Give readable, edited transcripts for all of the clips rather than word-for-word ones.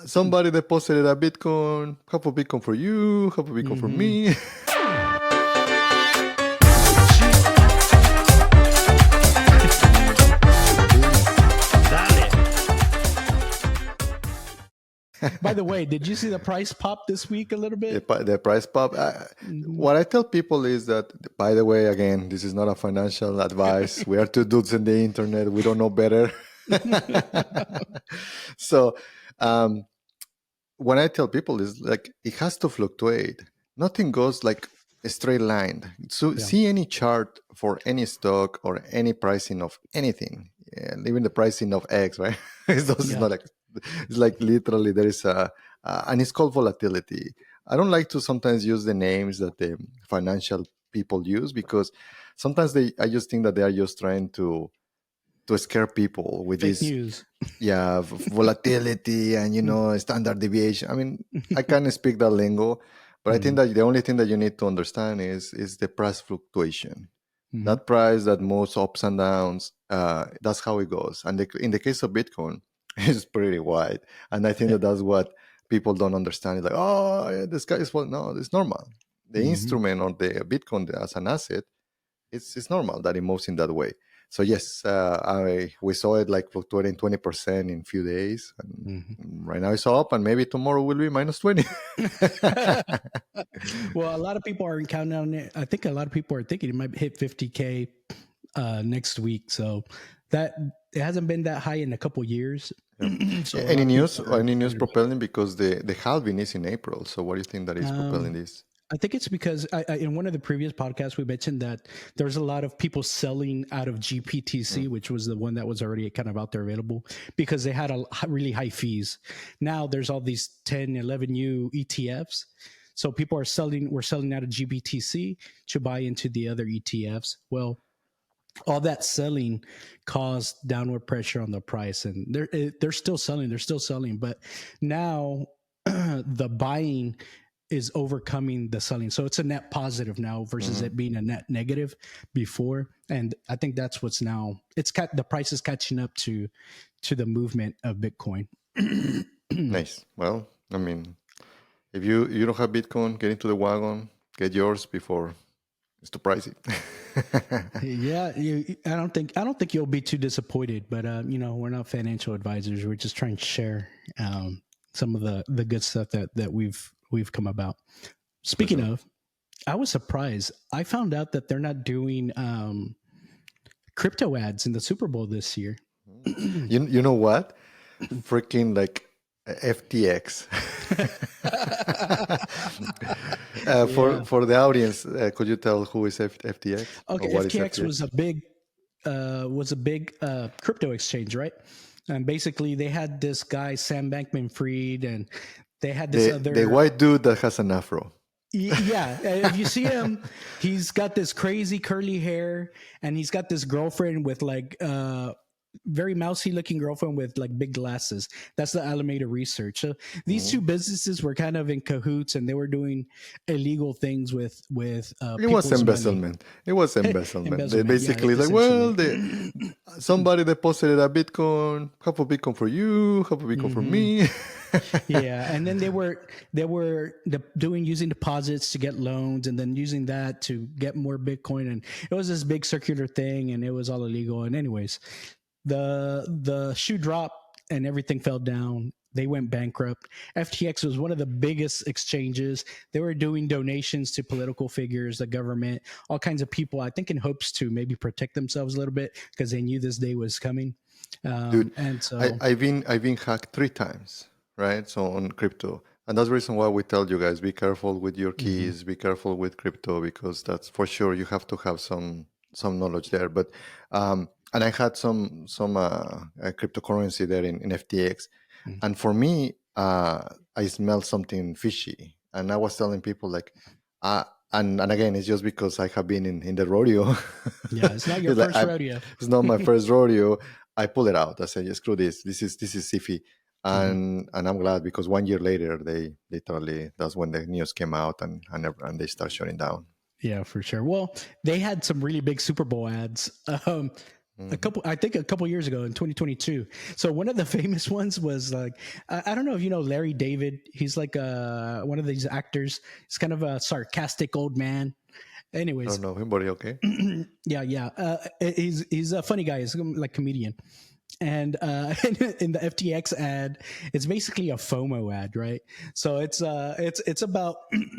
somebody deposited a Bitcoin, half a Bitcoin for you, half a Bitcoin for me. By the way, did you see the price pop this week a little bit? The price pop. What I tell people is that, by the way, again, this is not a financial advice. We are two dudes in the internet. We don't know better. So when I tell people is like, it has to fluctuate. Nothing goes like a straight line. So see any chart for any stock or any pricing of anything, and even the pricing of eggs, right? It's not like, it's like literally there is and it's called volatility. I don't like to sometimes use the names that the financial people use, because sometimes I just think that they are just trying to scare people with Fake this news. volatility and standard deviation. I mean, I can't speak that lingo, but I think that the only thing that you need to understand is the price fluctuation. That price that moves ups and downs, that's how it goes. And in the case of Bitcoin, it's pretty wide. And I think that that's what people don't understand. It's like, oh, the sky is falling. No, it's normal. The instrument or the Bitcoin as an asset, it's normal that it moves in that way. So yes, we saw it like fluctuating 20% in a few days. And right now it's up, and maybe tomorrow will be minus 20. Well, a lot of people are counting on it. I think a lot of people are thinking it might hit 50K next week. So that it hasn't been that high in a couple years. So any news propelling, because the halving is in April. So what do you think that is propelling this? I think it's because in one of the previous podcasts, we mentioned that there's a lot of people selling out of GPTC, which was the one that was already kind of out there available, because they had really high fees. Now there's all these 10, 11U ETFs. So people we're selling out of GBTC to buy into the other ETFs. Well, all that selling caused downward pressure on the price, and they're still selling. But now the buying is overcoming the selling. So it's a net positive now versus it being a net negative before. And I think that's what's now, the price is catching up to the movement of Bitcoin. Nice. Well, I mean, if you don't have Bitcoin, get into the wagon, get yours before it's too pricey. Yeah. I don't think you'll be too disappointed, but we're not financial advisors. We're just trying to share some of the good stuff that we've come about. Speaking of, I was surprised. I found out that they're not doing crypto ads in the Super Bowl this year. You know what? Freaking like FTX. For the audience, could you tell who is FTX? Okay, FTX was a big crypto exchange, right? And basically, they had this guy Sam Bankman-Fried, and they had this the white dude that has an afro. Yeah, if you see him, he's got this crazy curly hair, and he's got this girlfriend with like very mousy looking girlfriend with like big glasses. That's the Alameda Research. So these two businesses were kind of in cahoots, and they were doing illegal things with it was embezzlement. It was embezzlement. They basically somebody deposited a Bitcoin, half a Bitcoin for you, half a Bitcoin for me. Yeah, and then they were using deposits to get loans, and then using that to get more Bitcoin, and it was this big circular thing, and it was all illegal. And anyways, the shoe dropped and everything fell down. They went bankrupt. FTX was one of the biggest exchanges. They were doing donations to political figures, the government, all kinds of people, I think in hopes to maybe protect themselves a little bit, because they knew this day was coming. Dude, and so I've been hacked 3 times, right? So on crypto. And that's the reason why we tell you guys, be careful with your keys, be careful with crypto, because that's for sure you have to have some knowledge there. But and I had some cryptocurrency there in FTX. And for me, I smelled something fishy. And I was telling people like, and again, it's just because I have been in the rodeo. Yeah, it's not your first rodeo. It's not my first rodeo. I pull it out. I say, yeah, screw this. This is iffy. And I'm glad, because 1 year later, they literally, that's when the news came out and they start shutting down. Yeah, for sure. Well, they had some really big Super Bowl ads. I think a couple years ago in 2022. So one of the famous ones was like, I don't know if you know Larry David. He's like one of these actors. He's kind of a sarcastic old man. I Anyways, don't know him, but okay. yeah. He's a funny guy. He's like comedian. And in the FTX ad, it's basically a FOMO ad, right? So it's about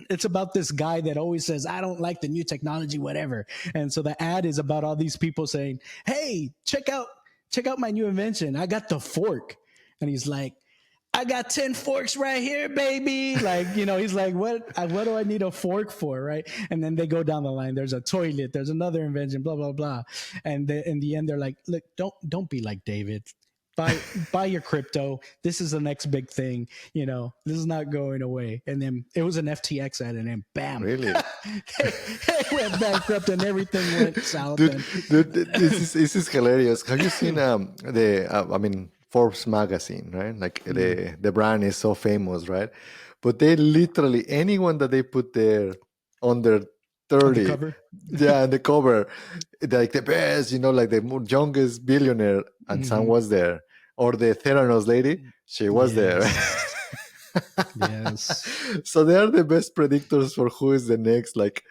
it's about this guy that always says, "I don't like the new technology, whatever." And so the ad is about all these people saying, "Hey, check out my new invention. I got the fork." And he's like, I got 10 forks right here, baby. Like, he's like, what do I need a fork for? Right. And then they go down the line. There's a toilet. There's another invention, blah, blah, blah. And in the end, they're like, look, don't be like David. Buy your crypto. This is the next big thing. This is not going away. And then it was an FTX ad, and then bam, Really? it went bankrupt and everything went south. Dude, this is hilarious. Have you seen Forbes magazine, right? Like the brand is so famous, right? But they literally anyone that they put there under 30, the cover? yeah, on the cover, like the best, like the youngest billionaire, and Sam was there, or the Theranos lady, she was there. Yes. So they are the best predictors for who is the next, like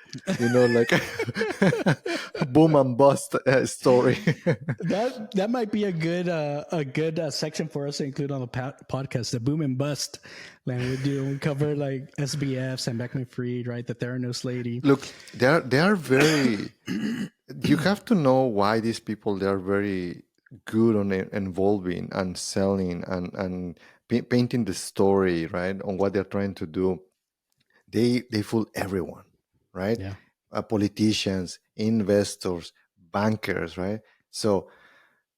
boom and bust story. That might be a good section for us to include on the podcast, the boom and bust. Like we cover like SBF, Sam Bankman-Fried, right? The Theranos lady. Look, they are very. You have to know why these people, they are very good on involving and selling and painting the story, right, on what they're trying to do. They fool everyone, right? Yeah. Politicians, investors, bankers, right? So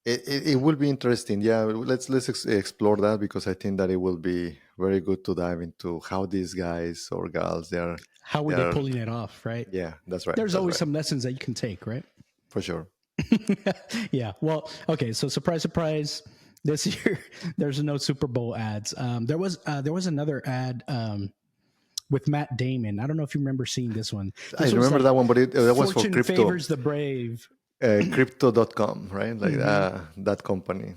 it will be interesting. Yeah, let's explore that, because I think that it will be very good to dive into how these guys or gals how were they pulling it off, right? Yeah, that's right. There's that's always right. some lessons that you can take, right? For sure. Yeah. Well, okay. So surprise, this year there's no Super Bowl ads. There was another ad with Matt Damon. I don't know if you remember seeing this one. I remember that one, but that was for Fortune crypto. favors the brave. Crypto.com, right? Like that company.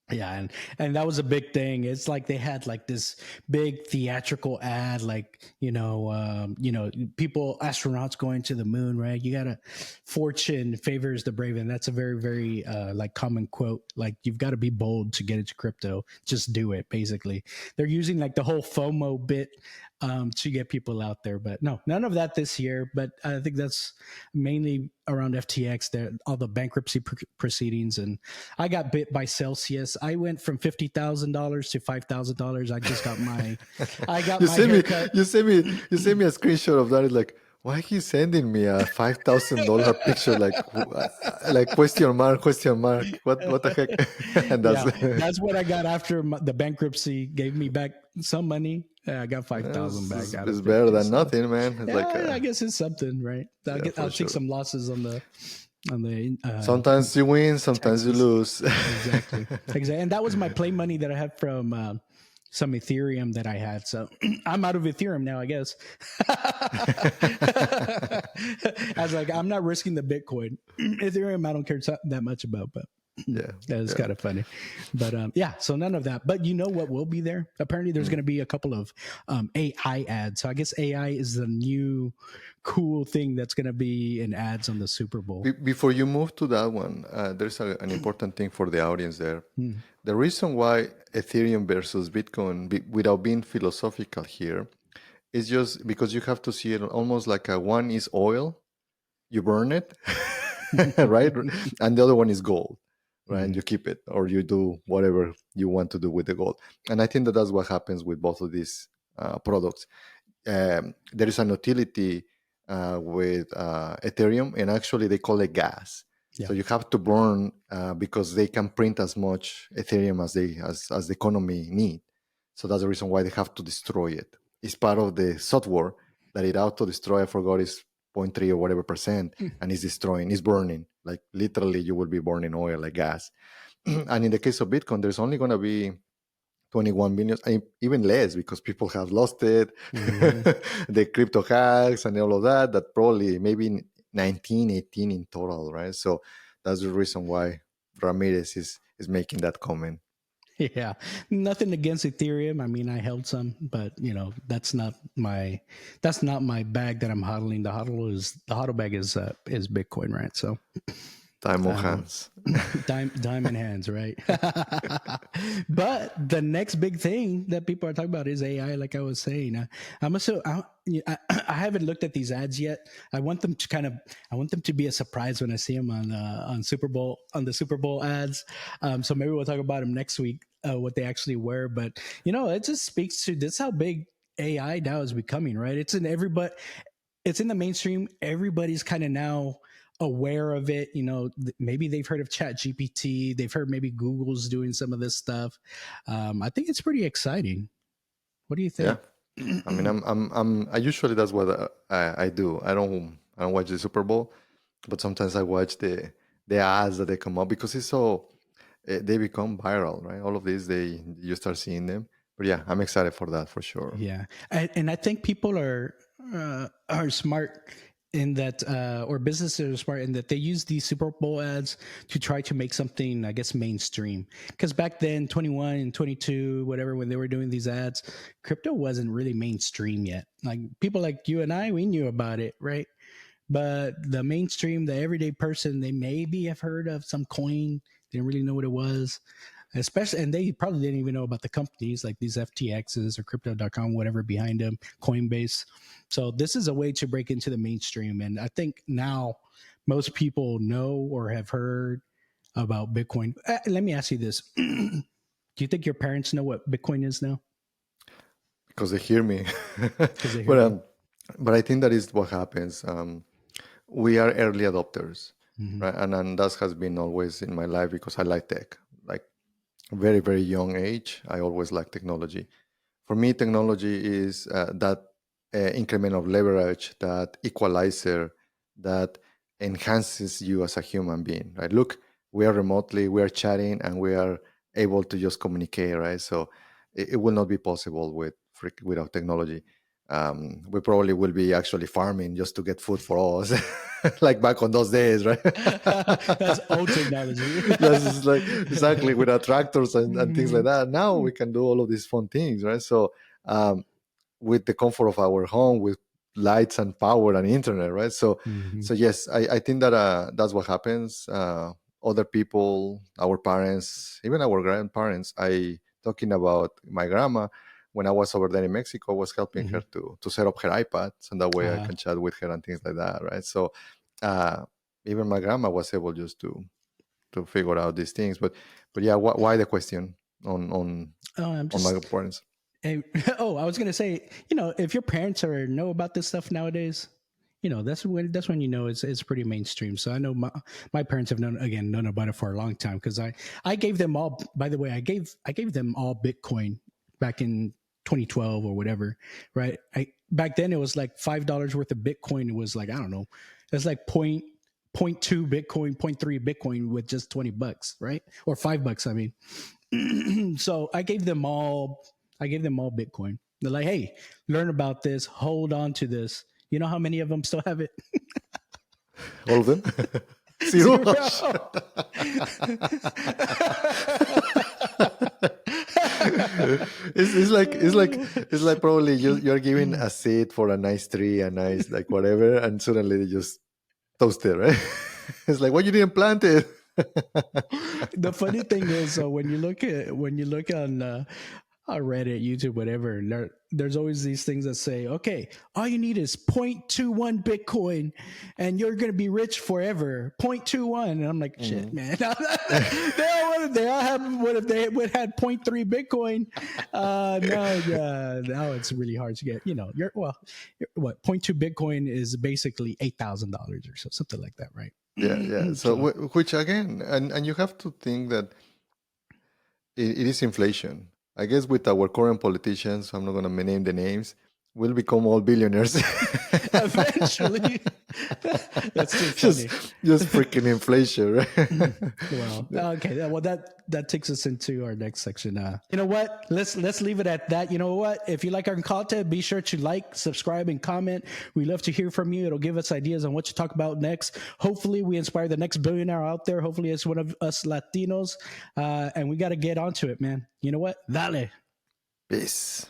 Yeah, and that was a big thing. It's like they had like this big theatrical ad, like people, astronauts going to the moon, right? You got to fortune favors the brave, and that's a very, very like common quote. Like you've got to be bold to get into crypto. Just do it. Basically, they're using like the whole FOMO bit to get people out there. But no, none of that this year. But I think that's mainly around FTX, there, all the bankruptcy proceedings, and I got bit by Celsius. I went from $50,000 to $5,000. I just got my, haircut. You send me a screenshot of that. It's like, why he's sending me a $5,000 picture? Like question mark. What the heck? And that's what I got after the bankruptcy gave me back some money. I got 5,000 back. It's better than nothing, man. It's I guess it's something, right? I'll take some losses on the. Sometimes you win, sometimes you lose. Exactly. And that was my play money that I had from some Ethereum that I had. So I'm out of Ethereum now, I guess. I was like, I'm not risking the Bitcoin. Ethereum, I don't care that much about, but yeah, that's kind of funny. But so none of that. But you know what will be there? Apparently there's going to be a couple of AI ads. So I guess AI is the new cool thing that's going to be in ads on the Super Bowl. Before you move to that one, there's an important thing for the audience there. The reason why Ethereum versus Bitcoin, without being philosophical here, is just because you have to see it almost like one is oil, you burn it, right? And the other one is gold, right? And you keep it, or you do whatever you want to do with the gold. And I think that that's what happens with both of these products. There is an utility with Ethereum, and actually they call it gas. Yeah. So you have to burn because they can print as much Ethereum as the economy need. So that's the reason why they have to destroy it. It's part of the software that it auto destroy. I forgot it's 0.3 or whatever percent, and it's destroying, it's burning. Like literally, you will be burning oil like gas. And in the case of Bitcoin, there's only going to be 21 million, even less, because people have lost it, the crypto hacks and all of that probably maybe 19, 18 in total, right? So that's the reason why Ramirez is making that comment. Yeah, nothing against Ethereum. I mean, I held some, but that's not my bag that I'm hodling. The hodl bag is Bitcoin, right? So Time on um, hands. diamond hands, right? But the next big thing that people are talking about is AI. Like I was saying, I'm also I haven't looked at these ads yet. I want them to be a surprise when I see them on the Super Bowl ads. So maybe we'll talk about them next week, what they actually were. But it just speaks to this how big AI now is becoming, right? It's in the mainstream. Everybody's kind of now aware of it. Maybe they've heard of Chat GPT. They've heard maybe Google's doing some of this stuff. I think it's pretty exciting. What do you Yeah. think? I mean, I usually that's what I do. I don't watch the Super Bowl, but sometimes I watch the ads that they come up because it's so they become viral, right? All of these you start seeing them. But yeah, I'm excited for that for sure. Yeah, and I think people are smart in that, or businesses are smart in that they use these Super Bowl ads to try to make something, I guess, mainstream. Because back then, 21 and 22, whatever, when they were doing these ads, crypto wasn't really mainstream yet. Like people like you and I, we knew about it, right? But the mainstream, the everyday person, they maybe have heard of some coin, didn't really know what it was, especially, and they probably didn't even know about the companies like these FTXs or crypto.com, whatever behind them, Coinbase. So this is a way to break into the mainstream. And I think now most people know or have heard about Bitcoin. Let me ask you this. Do you think your parents know what Bitcoin is now? Because they hear me. Because they but heard you. um, but I think that is what happens. We are early adopters, Mm-hmm. right? And that has been always in my life because I like tech. Like very very young age, I always like technology. For me, technology is that increment of leverage, that equalizer that enhances you as a human being, right? Look, we are remotely, we are chatting, and we are able to just communicate, right? So it will not be possible without technology. We probably will be actually farming just to get food for us, like back on those days, right? That's old technology. That's just like exactly with our tractors and things like Mm-hmm. that. Now we can do all of these fun things, right? So um, with the comfort of our home, with lights and power and internet, right? So Mm-hmm. so yes, I think that that's what happens. Other people, our parents, even our grandparents. I talking about my grandma. When I was over there in Mexico, I was helping Mm-hmm. her to set up her iPad, so that way I Uh, can chat with her and things like that, right? So uh, even my grandma was able just to figure out these things. But yeah, why the question I'm on my just parents? Hey, I was gonna say, if your parents are know about this stuff nowadays, that's when it's pretty mainstream. So I know my parents have known about it for a long time because I gave them all. By the way, I gave them all Bitcoin back in 2012 or whatever, right? Back then it was like $5 worth of Bitcoin. It was like, I don't know, it's like point two Bitcoin, point three Bitcoin with just $20, right? Or $5. I mean, so I gave them all Bitcoin. They're like, hey, learn about this, hold on to this. You know how many of them still have it? All of them? Zero. Zero. It's like probably you're giving a seed for a nice tree, a nice like whatever, and suddenly they just toast it, right? It's like, what, you didn't plant it. The funny thing is, when you look on Reddit, YouTube, whatever, and there's always these things that say, okay, all you need is 0.21 Bitcoin and you're going to be rich forever. 0.21. And I'm like, shit, Mhm. man. they all have, what if they would had point 0.3 Bitcoin? Now it's really hard to get, what, 0.2 Bitcoin is basically $8,000 or so, something like that, right? Yeah, yeah. So So, which again, and you have to think that it is inflation. I guess with our current politicians, I'm not going to name the names. we'll become all billionaires. Eventually. That's too funny. just freaking inflation, right? Well, okay. Well, that takes us into our next section. You know what? Let's leave it at that. You know what? If you like our content, be sure to like, subscribe, and comment. We love to hear from you. It'll give us ideas on what to talk about next. Hopefully, we inspire the next billionaire out there. Hopefully, it's one of us Latinos. And we got to get onto it, man. You know what? Dale. Peace.